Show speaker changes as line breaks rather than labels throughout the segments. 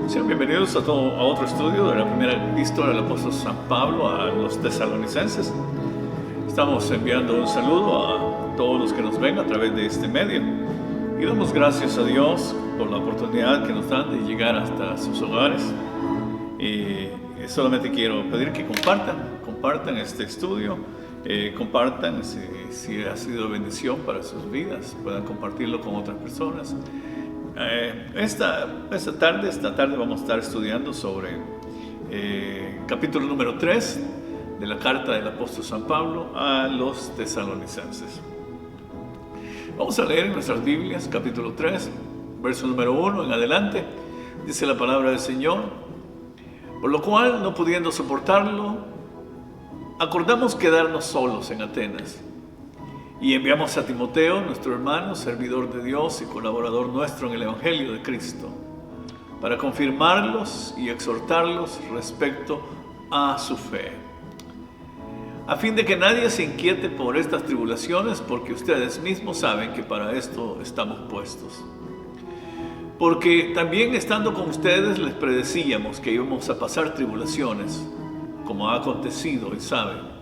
Sean bienvenidos a otro estudio de la primera epístola del apóstol San Pablo a los tesalonicenses. Estamos enviando un saludo a todos los que nos ven a través de este medio y damos gracias a Dios por la oportunidad que nos dan de llegar hasta sus hogares. Y solamente quiero pedir que compartan este estudio, compartan si ha sido bendición para sus vidas, puedan compartirlo con otras personas. Esta tarde vamos a estar estudiando sobre capítulo número 3 de la carta del apóstol San Pablo a los tesalonicenses. Vamos a leer en nuestras Biblias capítulo 3, verso número 1 en adelante. Dice la palabra del Señor: por lo cual, no pudiendo soportarlo, acordamos quedarnos solos en Atenas. Y enviamos a Timoteo, nuestro hermano, servidor de Dios y colaborador nuestro en el Evangelio de Cristo, para confirmarlos y exhortarlos respecto a su fe, a fin de que nadie se inquiete por estas tribulaciones, porque ustedes mismos saben que para esto estamos puestos. Porque también estando con ustedes les predecíamos que íbamos a pasar tribulaciones, como ha acontecido y saben.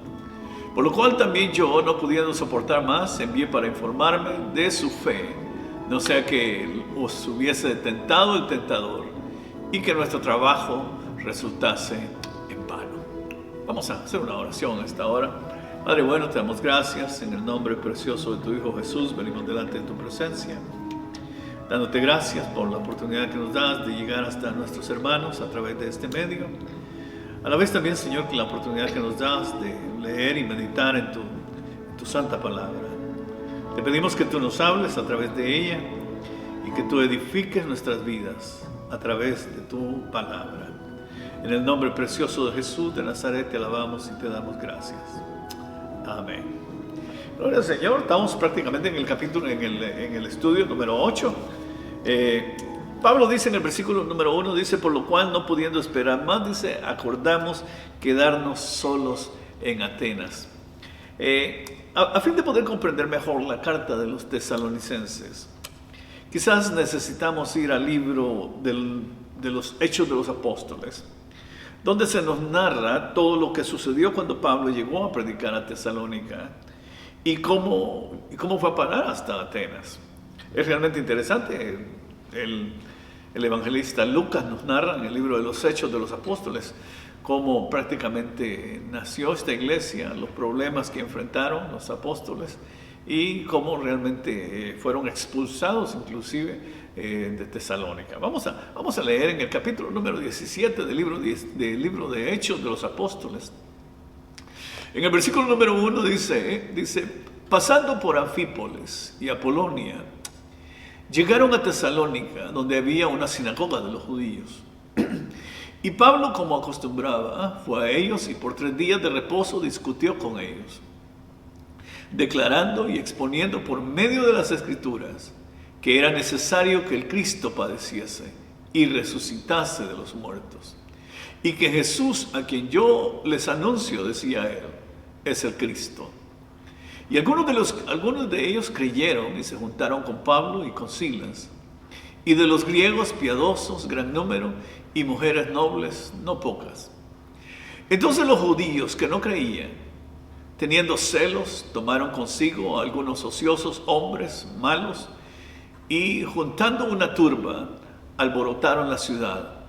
Por lo cual también yo, no pudiendo soportar más, envié para informarme de su fe, no sea que os hubiese tentado el tentador y que nuestro trabajo resultase en vano. Vamos a hacer una oración a esta hora. Padre bueno, te damos gracias en el nombre precioso de tu Hijo Jesús. Venimos delante de tu presencia, dándote gracias por la oportunidad que nos das de llegar hasta nuestros hermanos a través de este medio. A la vez también, Señor, que la oportunidad que nos das de leer y meditar en tu santa palabra. Te pedimos que tú nos hables a través de ella y que tú edifiques nuestras vidas a través de tu palabra. En el nombre precioso de Jesús de Nazaret te alabamos y te damos gracias. Amén. Gloria al Señor. Estamos prácticamente en el capítulo, en el estudio número 8. Pablo dice en el versículo número 1, dice: por lo cual, no pudiendo esperar más, dice, acordamos quedarnos solos en Atenas. A fin de poder comprender mejor la carta de los tesalonicenses, quizás necesitamos ir al libro de los Hechos de los Apóstoles, donde se nos narra todo lo que sucedió cuando Pablo llegó a predicar a Tesalónica y cómo fue a parar hasta Atenas. Es realmente interesante. El evangelista Lucas nos narra en el libro de los Hechos de los Apóstoles cómo prácticamente nació esta iglesia, los problemas que enfrentaron los apóstoles y cómo realmente fueron expulsados inclusive de Tesalónica. Vamos a leer en el capítulo número 17 del libro de Hechos de los Apóstoles. En el versículo número 1 dice: pasando por Anfípolis y Apolonia, llegaron a Tesalónica, donde había una sinagoga de los judíos. Y Pablo, como acostumbraba, fue a ellos y por 3 días de reposo discutió con ellos, declarando y exponiendo por medio de las Escrituras que era necesario que el Cristo padeciese y resucitase de los muertos, y que Jesús, a quien yo les anuncio, decía él, es el Cristo. Y algunos de ellos creyeron y se juntaron con Pablo y con Silas. Y de los griegos piadosos, gran número, y mujeres nobles, no pocas. Entonces los judíos que no creían, teniendo celos, tomaron consigo a algunos ociosos hombres malos y, juntando una turba, alborotaron la ciudad.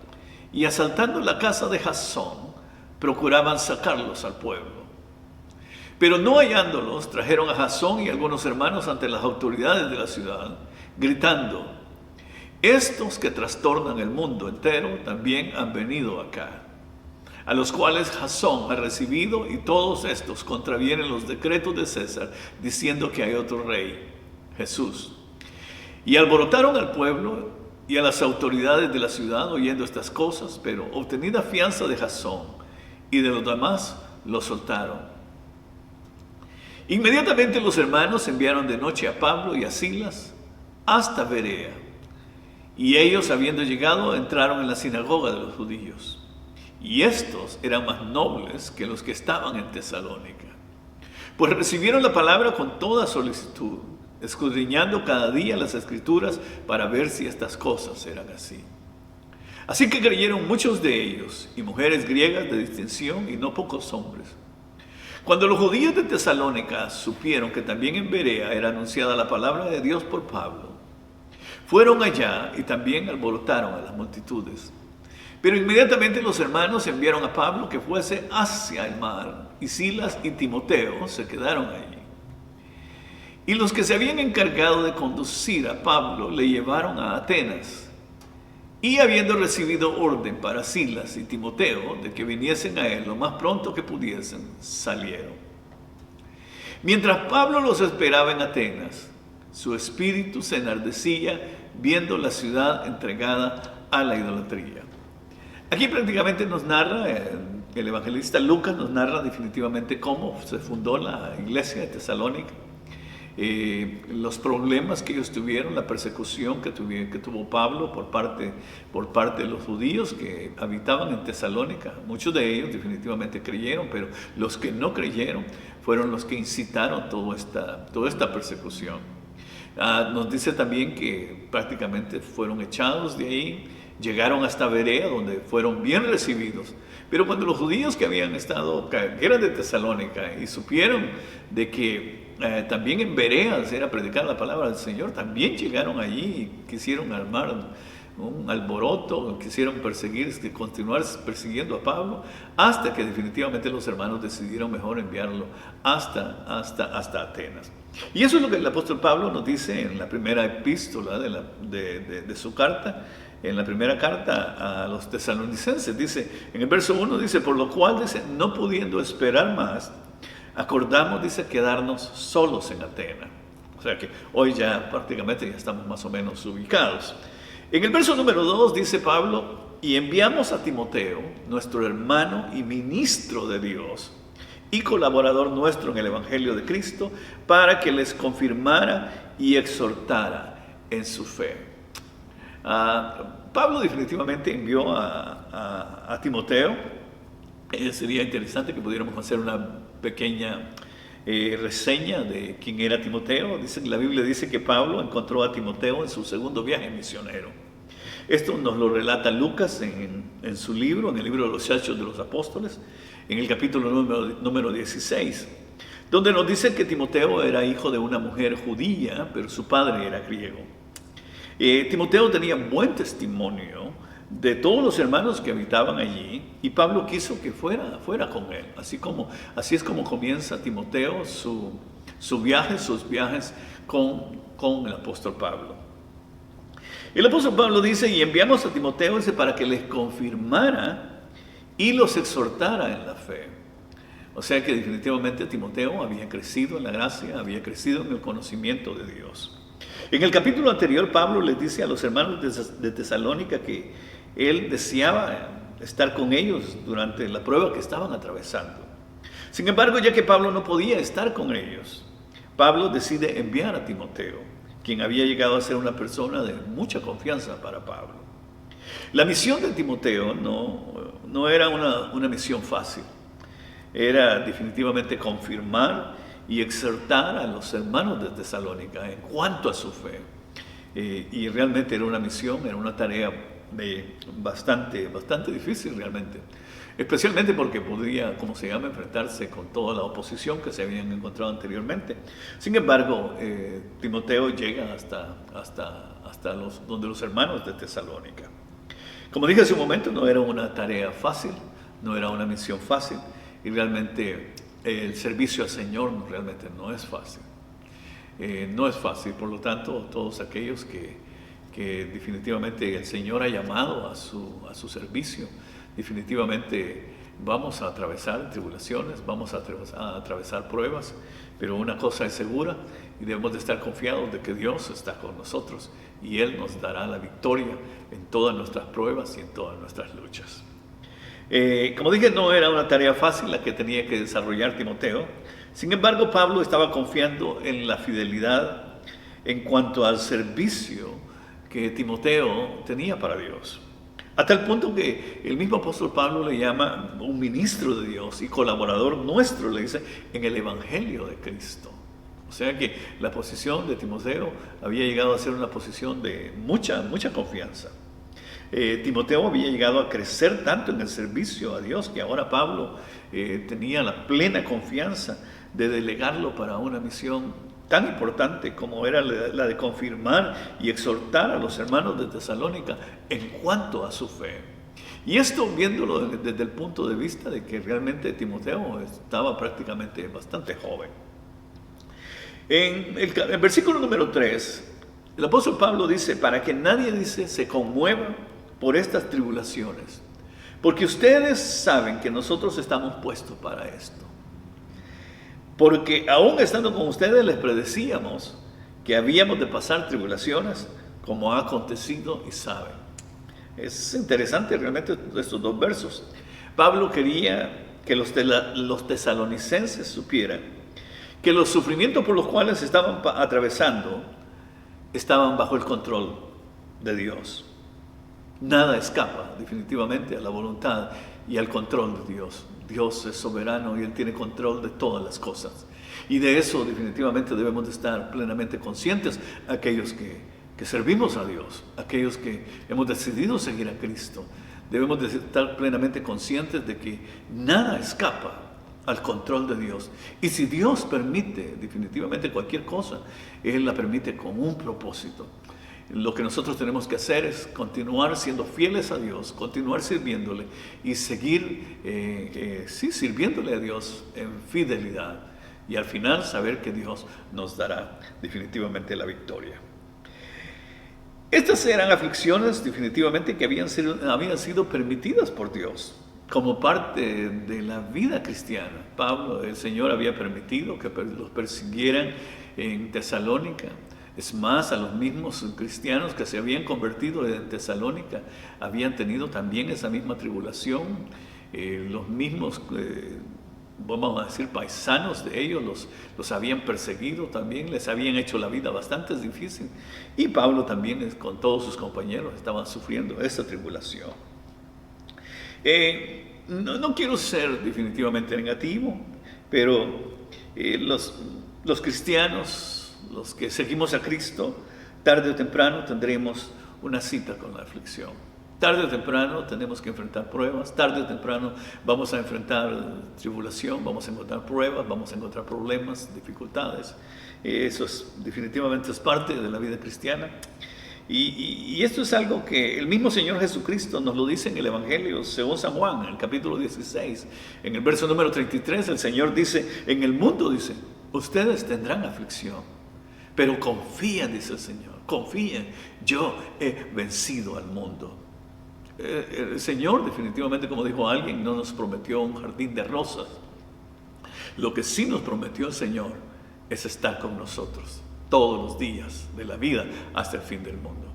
Y asaltando la casa de Jasón, procuraban sacarlos al pueblo. Pero no hallándolos, trajeron a Jasón y algunos hermanos ante las autoridades de la ciudad, gritando: estos que trastornan el mundo entero también han venido acá, a los cuales Jasón ha recibido, y todos estos contravienen los decretos de César, diciendo que hay otro rey, Jesús. Y alborotaron al pueblo y a las autoridades de la ciudad oyendo estas cosas, pero obtenida fianza de Jasón y de los demás, los soltaron. Inmediatamente los hermanos enviaron de noche a Pablo y a Silas hasta Berea, y ellos, habiendo llegado, entraron en la sinagoga de los judíos. Y estos eran más nobles que los que estaban en Tesalónica, pues recibieron la palabra con toda solicitud, escudriñando cada día las Escrituras para ver si estas cosas eran así. Así que creyeron muchos de ellos, y mujeres griegas de distinción, y no pocos hombres. Cuando los judíos de Tesalónica supieron que también en Berea era anunciada la palabra de Dios por Pablo, fueron allá y también alborotaron a las multitudes. Pero inmediatamente los hermanos enviaron a Pablo que fuese hacia el mar, y Silas y Timoteo se quedaron allí. Y los que se habían encargado de conducir a Pablo le llevaron a Atenas. Y habiendo recibido orden para Silas y Timoteo de que viniesen a él lo más pronto que pudiesen, salieron. Mientras Pablo los esperaba en Atenas, su espíritu se enardecía viendo la ciudad entregada a la idolatría. Aquí prácticamente nos narra, el evangelista Lucas nos narra definitivamente cómo se fundó la iglesia de Tesalónica, los problemas que ellos tuvieron, la persecución que tuvo Pablo por parte de los judíos que habitaban en Tesalónica. Muchos de ellos definitivamente creyeron, pero los que no creyeron fueron los que incitaron toda esta persecución. Nos dice también que prácticamente fueron echados de ahí, llegaron hasta Berea, donde fueron bien recibidos. Pero cuando los judíos que habían estado, que eran de Tesalónica, y supieron de que también en Berea era predicar la palabra del Señor, también llegaron allí y quisieron armar un alboroto, quisieron continuar persiguiendo a Pablo, hasta que definitivamente los hermanos decidieron mejor enviarlo hasta Atenas. Y eso es lo que el apóstol Pablo nos dice en la primera epístola de su carta, en la primera carta a los tesalonicenses. Dice, en el verso 1 dice, por lo cual, dice, no pudiendo esperar más, acordamos, dice, quedarnos solos en Atenas. O sea que hoy ya prácticamente ya estamos más o menos ubicados. En el verso número 2 dice Pablo, y enviamos a Timoteo, nuestro hermano y ministro de Dios, y colaborador nuestro en el Evangelio de Cristo, para que les confirmara y exhortara en su fe. Pablo definitivamente envió a Timoteo. Sería interesante que pudiéramos hacer una pequeña reseña de quién era Timoteo. La Biblia dice que Pablo encontró a Timoteo en su segundo viaje misionero. Esto nos lo relata Lucas en su libro, en el libro de los Hechos de los Apóstoles, en el capítulo número 16, donde nos dice que Timoteo era hijo de una mujer judía, pero su padre era griego. Timoteo tenía buen testimonio de todos los hermanos que habitaban allí, y Pablo quiso que fuera con él. Así es como comienza Timoteo sus viajes con el apóstol Pablo. El apóstol Pablo dice, y enviamos a Timoteo para que les confirmara y los exhortara en la fe. O sea que definitivamente Timoteo había crecido en la gracia, había crecido en el conocimiento de Dios. En el capítulo anterior, Pablo les dice a los hermanos de Tesalónica que él deseaba estar con ellos durante la prueba que estaban atravesando. Sin embargo, ya que Pablo no podía estar con ellos, Pablo decide enviar a Timoteo, quien había llegado a ser una persona de mucha confianza para Pablo. La misión de Timoteo no era una misión fácil. Era definitivamente confirmar y exhortar a los hermanos de Tesalónica en cuanto a su fe. Y realmente era una misión, era una tarea bastante difícil realmente. Especialmente porque podría, enfrentarse con toda la oposición que se habían encontrado anteriormente. Sin embargo, Timoteo llega hasta donde los hermanos de Tesalónica. Como dije hace un momento, no era una tarea fácil, no era una misión fácil, y realmente el servicio al Señor realmente no es fácil. No es fácil, por lo tanto, todos aquellos que definitivamente el Señor ha llamado a su servicio, definitivamente vamos a atravesar tribulaciones, vamos a atravesar pruebas, pero una cosa es segura y debemos de estar confiados de que Dios está con nosotros y Él nos dará la victoria en todas nuestras pruebas y en todas nuestras luchas. Como dije, no era una tarea fácil la que tenía que desarrollar Timoteo. Sin embargo, Pablo estaba confiando en la fidelidad en cuanto al servicio que Timoteo tenía para Dios. Hasta el punto que el mismo apóstol Pablo le llama un ministro de Dios y colaborador nuestro, le dice, en el Evangelio de Cristo. O sea que la posición de Timoteo había llegado a ser una posición de mucha confianza. Timoteo había llegado a crecer tanto en el servicio a Dios que ahora Pablo tenía la plena confianza de delegarlo para una misión tan importante como era la de confirmar y exhortar a los hermanos de Tesalónica en cuanto a su fe. Y esto viéndolo desde el punto de vista de que realmente Timoteo estaba prácticamente bastante joven. En el versículo número 3, el apóstol Pablo dice, para que nadie, dice, se conmueva por estas tribulaciones, porque ustedes saben que nosotros estamos puestos para esto. Porque aún estando con ustedes les predecíamos que habíamos de pasar tribulaciones como ha acontecido y saben. Es interesante realmente estos dos versos. Pablo quería que los tesalonicenses supieran que los sufrimientos por los cuales estaban atravesando estaban bajo el control de Dios. Nada escapa definitivamente a la voluntad y al control de Dios. Dios es soberano y Él tiene control de todas las cosas. Y de eso definitivamente debemos de estar plenamente conscientes aquellos que servimos a Dios, aquellos que hemos decidido seguir a Cristo. Debemos de estar plenamente conscientes de que nada escapa al control de Dios. Y si Dios permite definitivamente cualquier cosa, Él la permite con un propósito. Lo que nosotros tenemos que hacer es continuar siendo fieles a Dios, continuar sirviéndole y seguir sirviéndole a Dios en fidelidad. Y al final saber que Dios nos dará definitivamente la victoria. Estas eran aflicciones definitivamente que habían sido permitidas por Dios como parte de la vida cristiana. Pablo, el Señor había permitido que los persiguieran en Tesalónica. Es más, a los mismos cristianos que se habían convertido en Tesalónica habían tenido también esa misma tribulación. Los mismos, vamos a decir, paisanos de ellos los habían perseguido también, les habían hecho la vida bastante difícil. Y Pablo también, con todos sus compañeros, estaban sufriendo esa tribulación. No quiero ser definitivamente negativo, pero los cristianos, los que seguimos a Cristo, tarde o temprano tendremos una cita con la aflicción. Tarde o temprano tenemos que enfrentar pruebas, tarde o temprano vamos a enfrentar tribulación, vamos a encontrar pruebas, vamos a encontrar problemas, dificultades. Eso definitivamente es parte de la vida cristiana. Y esto es algo que el mismo Señor Jesucristo nos lo dice en el Evangelio según San Juan, en el capítulo 16. En el verso número 33, el Señor dice, en el mundo, dice, ustedes tendrán aflicción. Pero confíen, dice el Señor, confíen, yo he vencido al mundo. El Señor definitivamente, como dijo alguien, no nos prometió un jardín de rosas. Lo que sí nos prometió el Señor es estar con nosotros todos los días de la vida hasta el fin del mundo.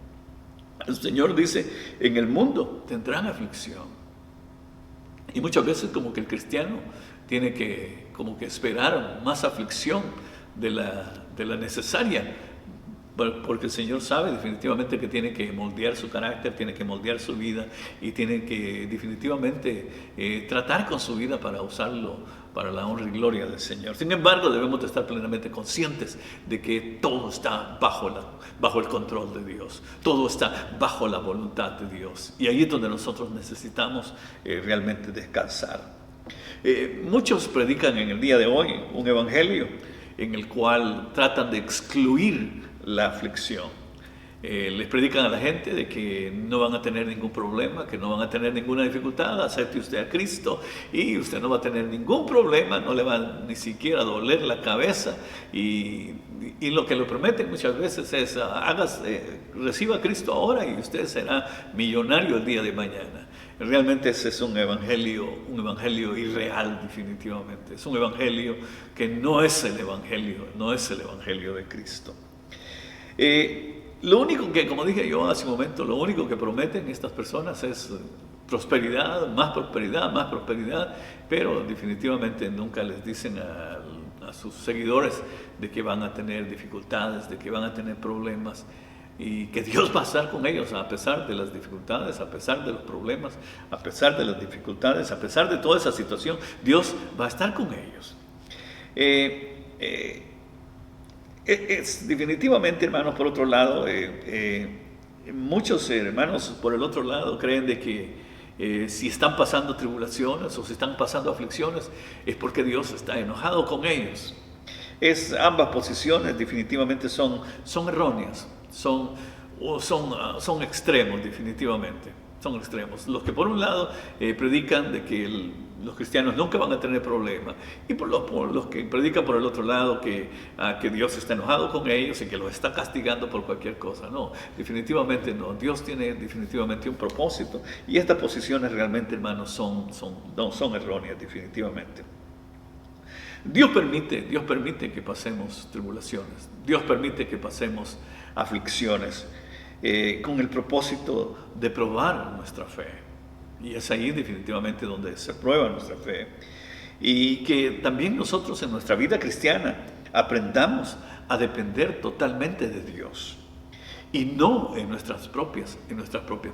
El Señor dice, en el mundo tendrán aflicción. Y muchas veces como que el cristiano tiene que como que esperar más aflicción de la necesaria, porque el Señor sabe definitivamente que tiene que moldear su carácter, tiene que moldear su vida y tiene que definitivamente tratar con su vida para usarlo para la honra y gloria del Señor. Sin embargo, debemos de estar plenamente conscientes de que todo está bajo el control de Dios, todo está bajo la voluntad de Dios, y ahí es donde nosotros necesitamos realmente descansar. Muchos predican en el día de hoy un evangelio en el cual tratan de excluir la aflicción. Les predican a la gente de que no van a tener ningún problema, que no van a tener ninguna dificultad, acepte usted a Cristo y usted no va a tener ningún problema, no le va ni siquiera a doler la cabeza, y lo que le prometen muchas veces es reciba a Cristo ahora y usted será millonario el día de mañana. Realmente ese es un evangelio irreal definitivamente, es un evangelio que no es el evangelio de Cristo. Lo único que, como dije yo hace un momento, lo único que prometen estas personas es prosperidad, más prosperidad, pero definitivamente nunca les dicen a sus seguidores de que van a tener dificultades, de que van a tener problemas, y que Dios va a estar con ellos a pesar de las dificultades, a pesar de los problemas, a pesar de las dificultades, a pesar de toda esa situación, Dios va a estar con ellos. Es definitivamente, hermanos, por otro lado, Muchos hermanos por el otro lado creen de que si están pasando tribulaciones o si están pasando aflicciones es porque Dios está enojado con ellos. Ambas posiciones definitivamente son erróneas, son extremos definitivamente. Son extremos. Los que por un lado predican de que los cristianos nunca van a tener problemas, y por los que predican por el otro lado que Dios está enojado con ellos y que los está castigando por cualquier cosa. No, definitivamente no. Dios tiene definitivamente un propósito, y estas posiciones realmente, hermanos, son erróneas definitivamente. Dios permite que pasemos tribulaciones. Dios permite que pasemos aflicciones con el propósito de probar nuestra fe. Y es ahí definitivamente donde se prueba nuestra fe. Y que también nosotros en nuestra vida cristiana aprendamos a depender totalmente de Dios. Y no en nuestras propias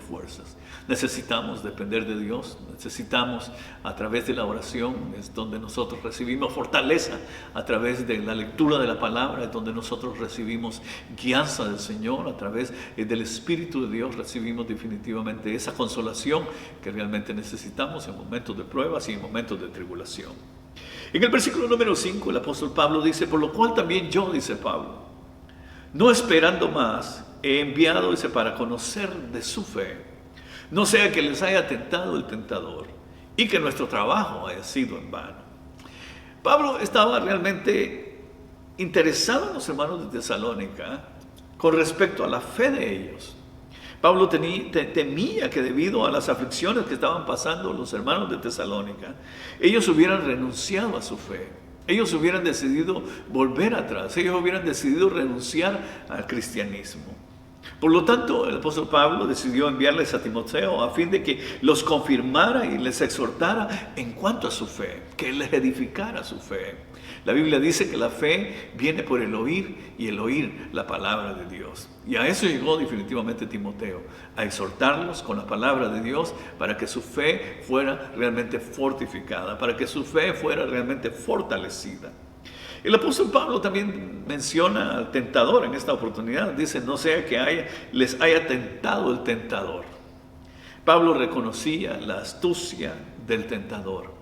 fuerzas. Necesitamos depender de Dios, necesitamos a través de la oración, es donde nosotros recibimos fortaleza, a través de la lectura de la palabra, es donde nosotros recibimos guianza del Señor, a través del Espíritu de Dios recibimos definitivamente esa consolación que realmente necesitamos en momentos de pruebas y en momentos de tribulación. En el versículo número 5 el apóstol Pablo dice: por lo cual también yo, dice Pablo, no esperando más, he enviado, dice, para conocer de su fe, no sea que les haya tentado el tentador y que nuestro trabajo haya sido en vano. Pablo estaba realmente interesado en los hermanos de Tesalónica con respecto a la fe de ellos. Pablo temía que debido a las aflicciones que estaban pasando los hermanos de Tesalónica, ellos hubieran renunciado a su fe. Ellos hubieran decidido volver atrás, ellos hubieran decidido renunciar al cristianismo. Por lo tanto, el apóstol Pablo decidió enviarles a Timoteo a fin de que los confirmara y les exhortara en cuanto a su fe, que les edificara su fe. La Biblia dice que la fe viene por el oír y el oír la palabra de Dios. Y a eso llegó definitivamente Timoteo, a exhortarlos con la palabra de Dios para que su fe fuera realmente fortificada, para que su fe fuera realmente fortalecida. El apóstol Pablo también menciona al tentador en esta oportunidad. Dice: no sea que les haya tentado el tentador. Pablo reconocía la astucia del tentador,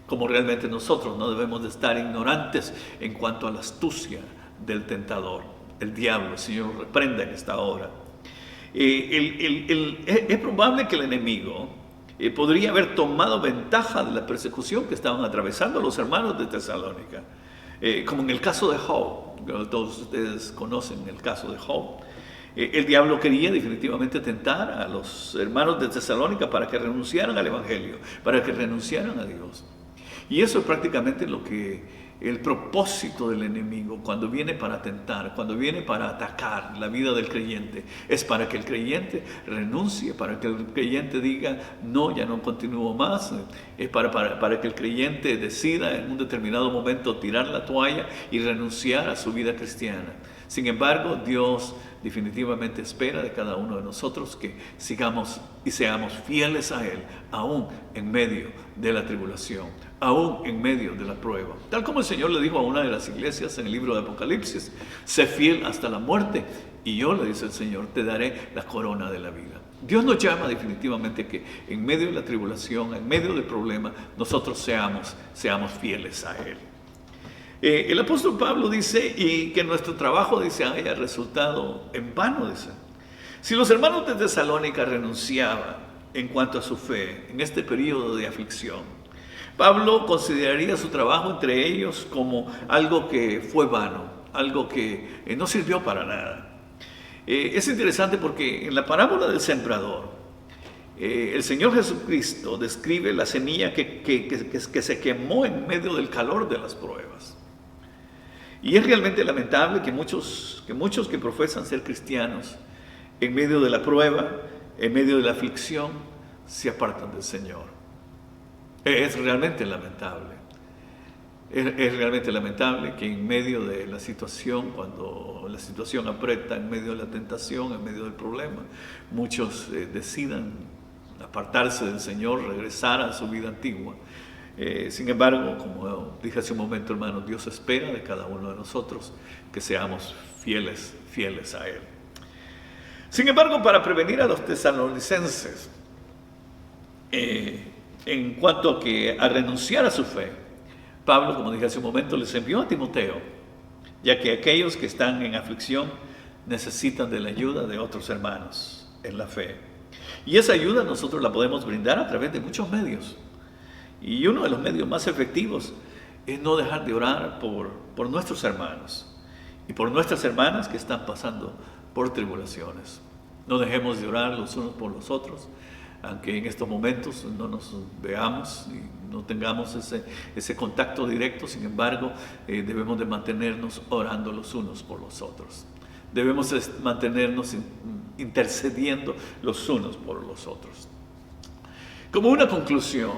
como realmente nosotros no debemos de estar ignorantes en cuanto a la astucia del tentador, el diablo. El Señor reprenda en esta hora. Es probable que el enemigo podría haber tomado ventaja de la persecución que estaban atravesando los hermanos de Tesalónica. Como en el caso de Job, todos ustedes conocen el caso de Job. El diablo quería definitivamente tentar a los hermanos de Tesalónica para que renunciaran al Evangelio, para que renunciaran a Dios. Y eso es prácticamente el propósito del enemigo cuando viene para tentar, cuando viene para atacar la vida del creyente. Es para que el creyente renuncie, para que el creyente diga: no, ya no continúo más. Es para que el creyente decida en un determinado momento tirar la toalla y renunciar a su vida cristiana. Sin embargo, Dios definitivamente espera de cada uno de nosotros que sigamos y seamos fieles a Él, aún en medio de la tribulación, aún en medio de la prueba. Tal como el Señor le dijo a una de las iglesias en el libro de Apocalipsis: sé fiel hasta la muerte, y yo, le dice el Señor, te daré la corona de la vida. Dios nos llama definitivamente que en medio de la tribulación, en medio del problema, nosotros seamos fieles a Él. El apóstol Pablo dice: y que nuestro trabajo, dice, haya resultado en vano, dice. Si los hermanos de Tesalónica renunciaban en cuanto a su fe en este periodo de aflicción, Pablo consideraría su trabajo entre ellos como algo que fue vano, algo que no sirvió para nada. Es interesante porque en la parábola del sembrador, el Señor Jesucristo describe la semilla que se quemó en medio del calor de las pruebas. Y es realmente lamentable que muchos que profesan ser cristianos, en medio de la prueba, en medio de la aflicción, se apartan del Señor. Es realmente lamentable. Es realmente lamentable que en medio de la situación, cuando la situación aprieta, en medio de la tentación, en medio del problema, muchos decidan apartarse del Señor, regresar a su vida antigua. Sin embargo, como dije hace un momento, hermanos, Dios espera de cada uno de nosotros que seamos fieles a Él. Sin embargo, para prevenir a los tesalonicenses en cuanto a renunciar a su fe, Pablo, como dije hace un momento, les envió a Timoteo, ya que aquellos que están en aflicción necesitan de la ayuda de otros hermanos en la fe. Y esa ayuda nosotros la podemos brindar a través de muchos medios. Y uno de los medios más efectivos es no dejar de orar por nuestros hermanos y por nuestras hermanas que están pasando por tribulaciones. No dejemos de orar los unos por los otros, aunque en estos momentos no nos veamos y no tengamos ese contacto directo. Sin embargo, debemos de mantenernos orando los unos por los otros. Debemos mantenernos intercediendo los unos por los otros. Como una conclusión,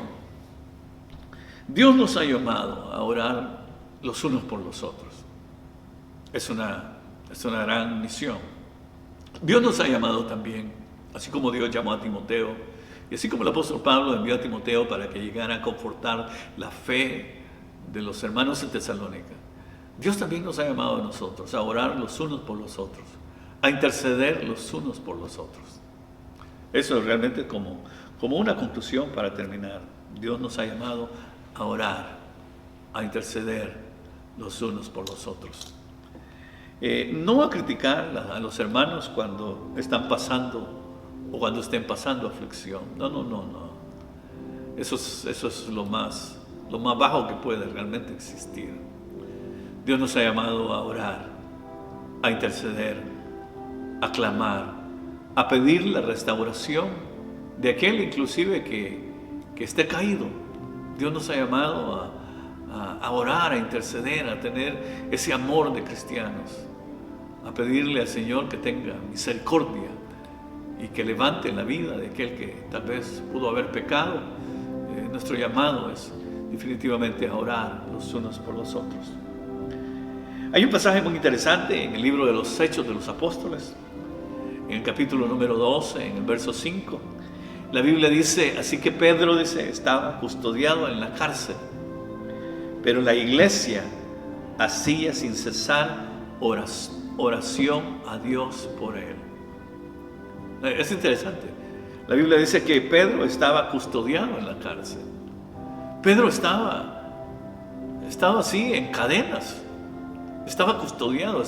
Dios nos ha llamado a orar los unos por los otros. Es una gran misión. Dios nos ha llamado también, así como Dios llamó a Timoteo, y así como el apóstol Pablo envió a Timoteo para que llegara a confortar la fe de los hermanos en Tesalónica, Dios también nos ha llamado a nosotros a orar los unos por los otros, a interceder los unos por los otros. Eso es realmente como una conclusión para terminar. Dios nos ha llamado a orar, a interceder los unos por los otros. No a criticar a los hermanos cuando están pasando o cuando estén pasando aflicción. No. Eso es lo más bajo que puede realmente existir. Dios nos ha llamado a orar, a interceder, a clamar, a pedir la restauración de aquel inclusive que esté caído. Dios nos ha llamado a orar, a interceder, a tener ese amor de cristianos, a pedirle al Señor que tenga misericordia y que levante la vida de aquel que tal vez pudo haber pecado. Nuestro llamado es definitivamente a orar los unos por los otros. Hay un pasaje muy interesante en el libro de los Hechos de los Apóstoles, en el capítulo número 12, en el verso 5. La Biblia dice, así que Pedro, dice, estaba custodiado en la cárcel, pero la iglesia hacía sin cesar oración a Dios por él. Es interesante. La Biblia dice que Pedro estaba custodiado en la cárcel. Pedro estaba así en cadenas, estaba custodiado,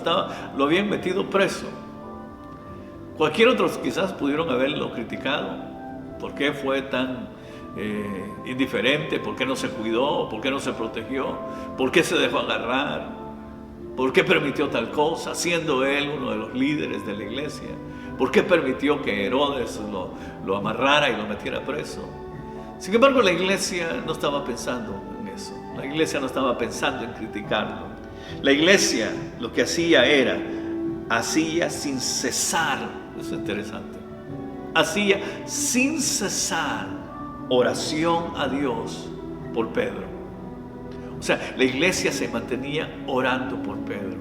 lo habían metido preso. Cualquier otro quizás pudieron haberlo criticado. ¿Por qué fue tan indiferente? ¿Por qué no se cuidó? ¿Por qué no se protegió? ¿Por qué se dejó agarrar? ¿Por qué permitió tal cosa, siendo él uno de los líderes de la iglesia? ¿Por qué permitió que Herodes lo amarrara y lo metiera preso? Sin embargo, la iglesia no estaba pensando en eso. La iglesia no estaba pensando en criticarlo. La iglesia lo que hacía sin cesar, eso es interesante, hacía sin cesar oración a Dios por Pedro. O sea, la iglesia se mantenía orando por Pedro.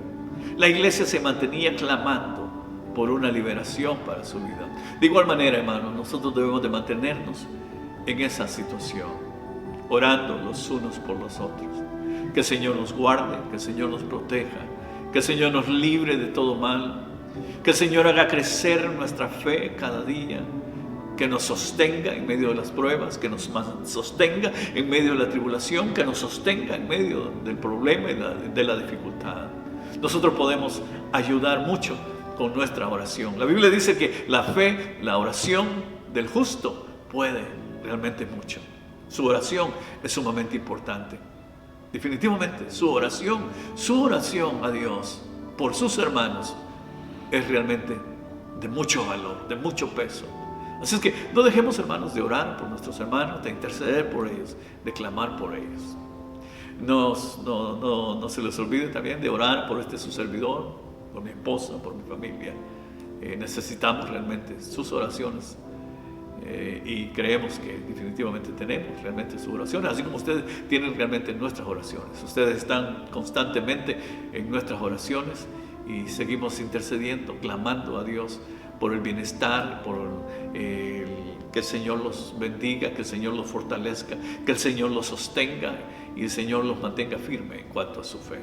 La iglesia se mantenía clamando por una liberación para su vida. De igual manera, hermanos, nosotros debemos de mantenernos en esa situación, orando los unos por los otros. Que el Señor nos guarde, que el Señor nos proteja, que el Señor nos libre de todo mal, que el Señor haga crecer nuestra fe cada día, que nos sostenga en medio de las pruebas, que nos sostenga en medio de la tribulación, que nos sostenga en medio del problema y de la dificultad. Nosotros podemos ayudar mucho con nuestra oración. La Biblia dice que la fe, la oración del justo puede realmente mucho. Su oración es sumamente importante. Definitivamente, su oración a Dios por sus hermanos es realmente de mucho valor, de mucho peso. Así es que no dejemos, hermanos, de orar por nuestros hermanos, de interceder por ellos, de clamar por ellos. No se les olvide también de orar por su servidor, por mi esposa, por mi familia. Necesitamos realmente sus oraciones y creemos que definitivamente tenemos realmente sus oraciones, así como ustedes tienen realmente nuestras oraciones. Ustedes están constantemente en nuestras oraciones y seguimos intercediendo, clamando a Dios por el bienestar, por Que el Señor los bendiga, que el Señor los fortalezca, que el Señor los sostenga y el Señor los mantenga firme en cuanto a su fe.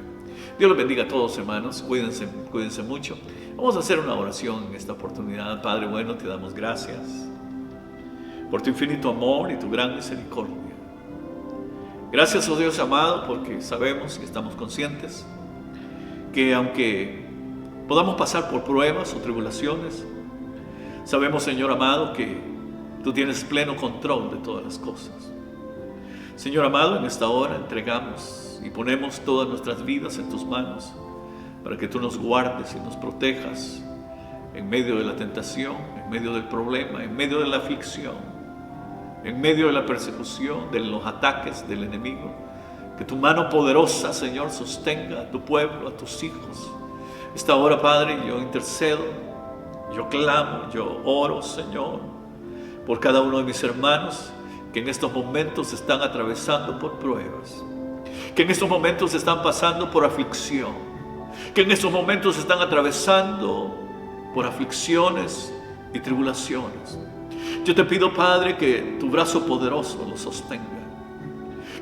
Dios los bendiga a todos, hermanos. Cuídense mucho. Vamos a hacer una oración en esta oportunidad. Padre bueno, te damos gracias por tu infinito amor y tu gran misericordia. Gracias, oh Dios amado, porque sabemos y estamos conscientes que aunque podamos pasar por pruebas o tribulaciones, sabemos, Señor amado, que tú tienes pleno control de todas las cosas. Señor amado, en esta hora entregamos y ponemos todas nuestras vidas en tus manos para que tú nos guardes y nos protejas en medio de la tentación, en medio del problema, en medio de la aflicción, en medio de la persecución, de los ataques del enemigo. Que tu mano poderosa, Señor, sostenga a tu pueblo, a tus hijos. Esta hora, Padre, yo intercedo, yo clamo, yo oro, Señor, por cada uno de mis hermanos que en estos momentos están atravesando por pruebas, que en estos momentos están pasando por aflicción, que en estos momentos están atravesando por aflicciones y tribulaciones. Yo te pido, Padre, que tu brazo poderoso los sostenga,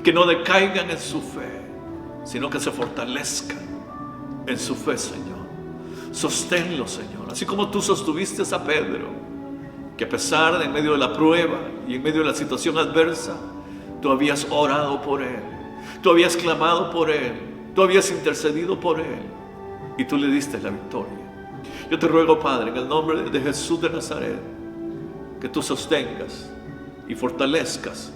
que no decaigan en su fe, sino que se fortalezcan en su fe, Señor. Sosténlo, Señor, así como tú sostuviste a Pedro, que a pesar de en medio de la prueba y en medio de la situación adversa, tú habías orado por él, tú habías clamado por él, tú habías intercedido por él y tú le diste la victoria. Yo te ruego, Padre, en el nombre de Jesús de Nazaret, que tú sostengas y fortalezcas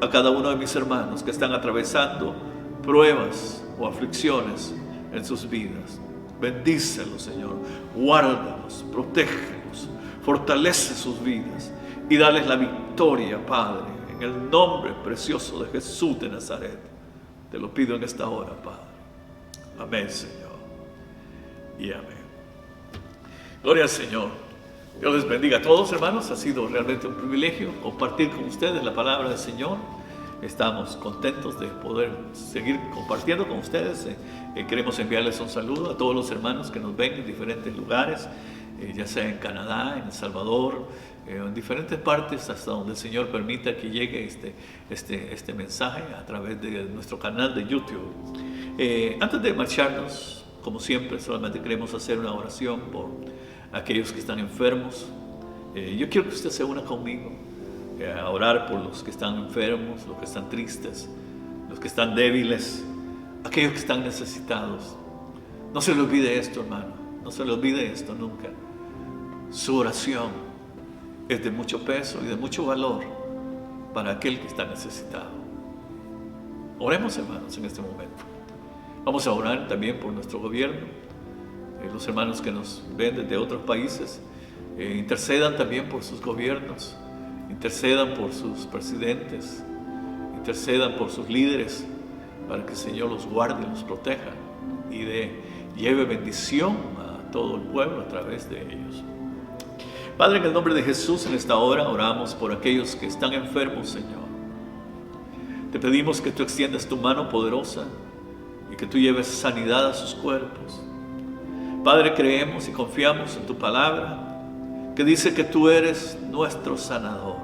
a cada uno de mis hermanos que están atravesando pruebas o aflicciones en sus vidas. Bendícelos, Señor, guárdalos, protégelos, fortalece sus vidas y dales la victoria, Padre, en el nombre precioso de Jesús de Nazaret. Te lo pido en esta hora, Padre. Amén, Señor, y amén. Gloria al Señor. Dios les bendiga a todos, hermanos. Ha sido realmente un privilegio compartir con ustedes la palabra del Señor. Estamos contentos de poder seguir compartiendo con ustedes. Queremos enviarles un saludo a todos los hermanos que nos ven en diferentes lugares, ya sea en Canadá, en El Salvador, en diferentes partes, hasta donde el Señor permita que llegue este mensaje a través de nuestro canal de YouTube. Antes de marcharnos, como siempre, solamente queremos hacer una oración por aquellos que están enfermos. Yo quiero que usted se una conmigo a orar por los que están enfermos, los que están tristes, los que están débiles, aquellos que están necesitados. No se le olvide esto, hermano, no se le olvide esto nunca. Su oración es de mucho peso y de mucho valor para aquel que está necesitado. Oremos, hermanos, en este momento. Vamos a orar también por nuestro gobierno, los hermanos que nos ven desde otros países, intercedan también por sus gobiernos, intercedan por sus presidentes, intercedan por sus líderes, para que el Señor los guarde, los proteja y lleve bendición a todo el pueblo a través de ellos. Padre, en el nombre de Jesús, en esta hora oramos por aquellos que están enfermos, Señor. Te pedimos que tú extiendas tu mano poderosa y que tú lleves sanidad a sus cuerpos. Padre, creemos y confiamos en tu palabra, que dice que tú eres nuestro sanador,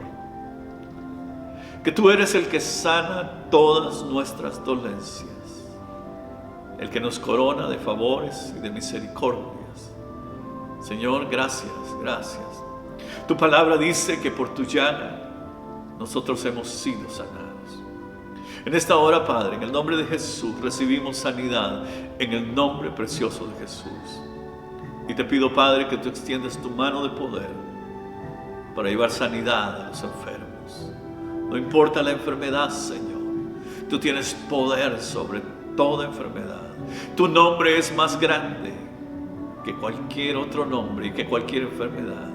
que tú eres el que sana todas nuestras dolencias, el que nos corona de favores y de misericordias. Señor, gracias, gracias. Tu palabra dice que por tu llaga nosotros hemos sido sanados. En esta hora, Padre, en el nombre de Jesús, recibimos sanidad en el nombre precioso de Jesús. Y te pido, Padre, que tú extiendas tu mano de poder para llevar sanidad a los enfermos. No importa la enfermedad, Señor, tú tienes poder sobre toda enfermedad. Tu nombre es más grande que cualquier otro nombre y que cualquier enfermedad.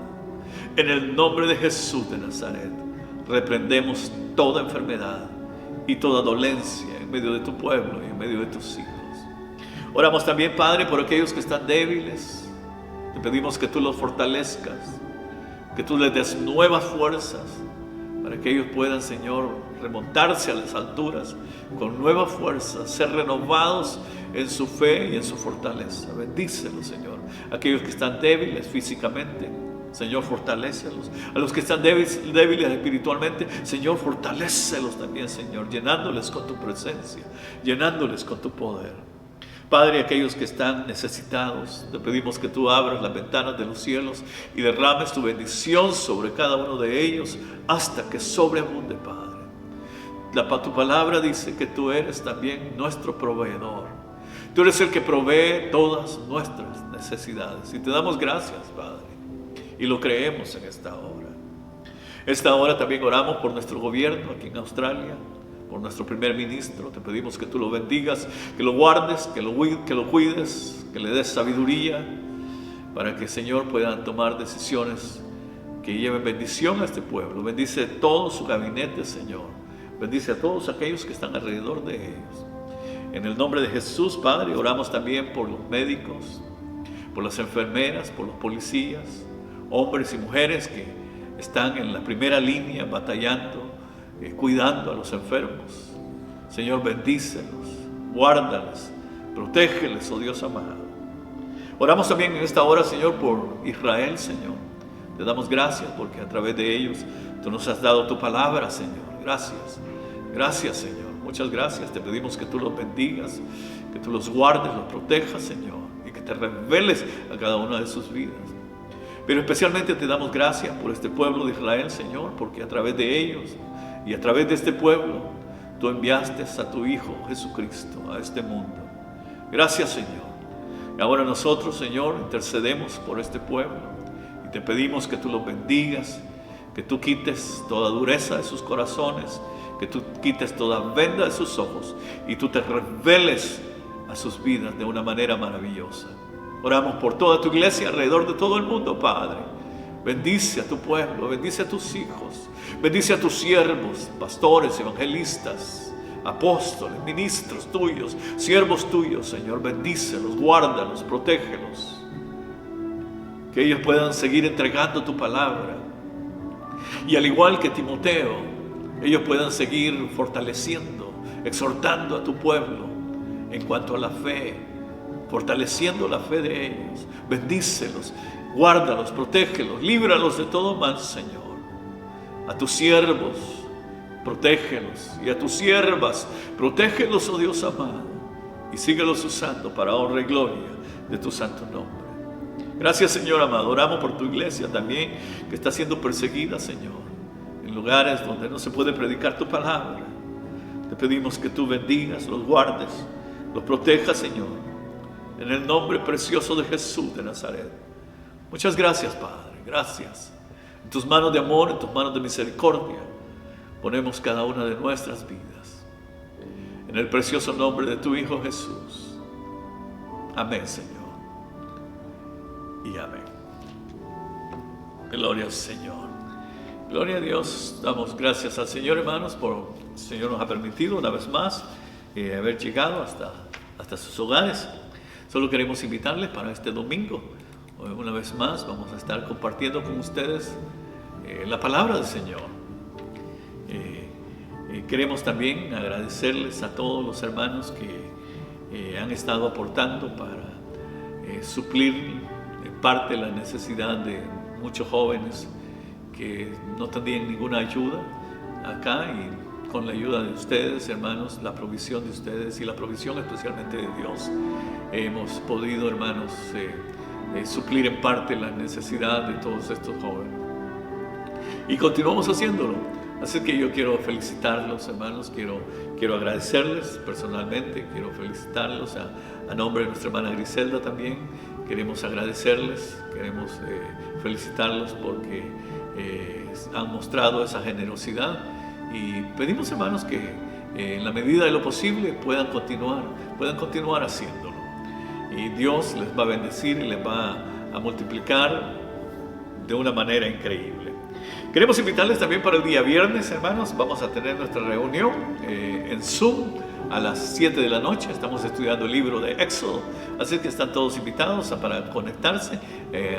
En el nombre de Jesús de Nazaret, reprendemos toda enfermedad y toda dolencia en medio de tu pueblo y en medio de tus hijos. Oramos también, Padre, por aquellos que están débiles. Te pedimos que tú los fortalezcas, que tú les des nuevas fuerzas para que ellos puedan, Señor, remontarse a las alturas con nuevas fuerzas, ser renovados en su fe y en su fortaleza. Bendícelos, Señor. Aquellos que están débiles físicamente, Señor, fortalécelos. A los que están débiles espiritualmente, Señor, fortalécelos también, Señor, llenándoles con tu presencia, llenándoles con tu poder. Padre, aquellos que están necesitados, te pedimos que tú abras las ventanas de los cielos y derrames tu bendición sobre cada uno de ellos hasta que sobreabunde, Padre. Tu palabra dice que tú eres también nuestro proveedor. Tú eres el que provee todas nuestras necesidades. Y te damos gracias, Padre. Y lo creemos en esta hora. Esta hora también oramos por nuestro gobierno aquí en Australia, por nuestro primer ministro. Te pedimos que tú lo bendigas, que lo guardes, que lo cuides, que le des sabiduría para que, Señor, puedan tomar decisiones que lleven bendición a este pueblo. Bendice todo su gabinete, Señor. Bendice a todos aquellos que están alrededor de ellos. En el nombre de Jesús, Padre, oramos también por los médicos, por las enfermeras, por los policías, hombres y mujeres que están en la primera línea batallando, cuidando a los enfermos. Señor, bendícelos, guárdales, protégeles, oh Dios amado. Oramos también en esta hora, Señor, por Israel, Señor. Te damos gracias porque a través de ellos tú nos has dado tu palabra, Señor. Gracias, gracias, Señor. Muchas gracias. Te pedimos que tú los bendigas, que tú los guardes, los protejas, Señor, y que te reveles a cada una de sus vidas. Pero especialmente te damos gracias por este pueblo de Israel, Señor, porque a través de ellos y a través de este pueblo, tú enviaste a tu Hijo Jesucristo a este mundo. Gracias, Señor. Y ahora nosotros, Señor, intercedemos por este pueblo y te pedimos que tú los bendigas, que tú quites toda dureza de sus corazones, que tú quites toda venda de sus ojos y tú te reveles a sus vidas de una manera maravillosa. Oramos por toda tu iglesia alrededor de todo el mundo, Padre. Bendice a tu pueblo, bendice a tus hijos, bendice a tus siervos, pastores, evangelistas, apóstoles, ministros tuyos, siervos tuyos, Señor. Bendícelos, guárdalos, protégelos. Que ellos puedan seguir entregando tu palabra. Y al igual que Timoteo, ellos puedan seguir fortaleciendo, exhortando a tu pueblo en cuanto a la fe, fortaleciendo la fe de ellos. Bendícelos, guárdalos, protégelos, líbralos de todo mal, Señor. A tus siervos, protégelos, y a tus siervas, protégelos, oh Dios amado, y síguelos usando para honra y gloria de tu santo nombre. Gracias, Señor amado. Oramos por tu iglesia también, que está siendo perseguida, Señor, en lugares donde no se puede predicar tu palabra. Te pedimos que tú bendigas, los guardes, los protejas, Señor, en el nombre precioso de Jesús de Nazaret. Muchas gracias, Padre, gracias. En tus manos de amor, en tus manos de misericordia, ponemos cada una de nuestras vidas. En el precioso nombre de tu Hijo Jesús. Amén, Señor. Y amén. Gloria al Señor. Gloria a Dios. Damos gracias al Señor, hermanos, por el Señor nos ha permitido una vez más haber llegado hasta sus hogares. Solo queremos invitarles para este domingo. Una vez más vamos a estar compartiendo con ustedes la palabra del Señor. Queremos también agradecerles a todos los hermanos que han estado aportando para suplir en parte la necesidad de muchos jóvenes que no tenían ninguna ayuda acá, y con la ayuda de ustedes, hermanos, la provisión de ustedes y la provisión especialmente de Dios, hemos podido, hermanos, suplir en parte la necesidad de todos estos jóvenes. Y continuamos haciéndolo. Así que yo quiero felicitarlos, hermanos, quiero agradecerles personalmente, quiero felicitarlos a nombre de nuestra hermana Griselda también. Queremos agradecerles, queremos felicitarlos porque han mostrado esa generosidad, y pedimos, hermanos, que en la medida de lo posible puedan continuar haciéndolo. Y Dios les va a bendecir y les va a multiplicar de una manera increíble. Queremos invitarles también para el día viernes, hermanos. Vamos a tener nuestra reunión en Zoom a las 7 de la noche. Estamos estudiando el libro de Éxodo, así que están todos invitados para conectarse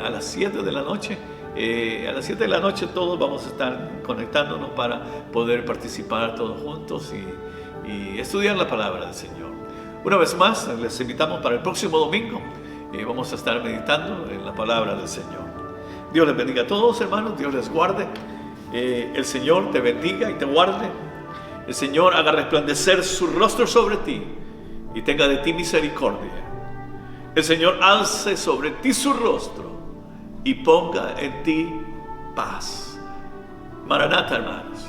a las 7 de la noche. A las 7 de la noche todos vamos a estar conectándonos para poder participar todos juntos y estudiar la palabra del Señor. Una vez más, les invitamos para el próximo domingo. Vamos a estar meditando en la palabra del Señor. Dios les bendiga a todos, hermanos. Dios les guarde. El Señor te bendiga y te guarde. El Señor haga resplandecer su rostro sobre ti y tenga de ti misericordia. El Señor alce sobre ti su rostro y ponga en ti paz. Maranata, hermanos.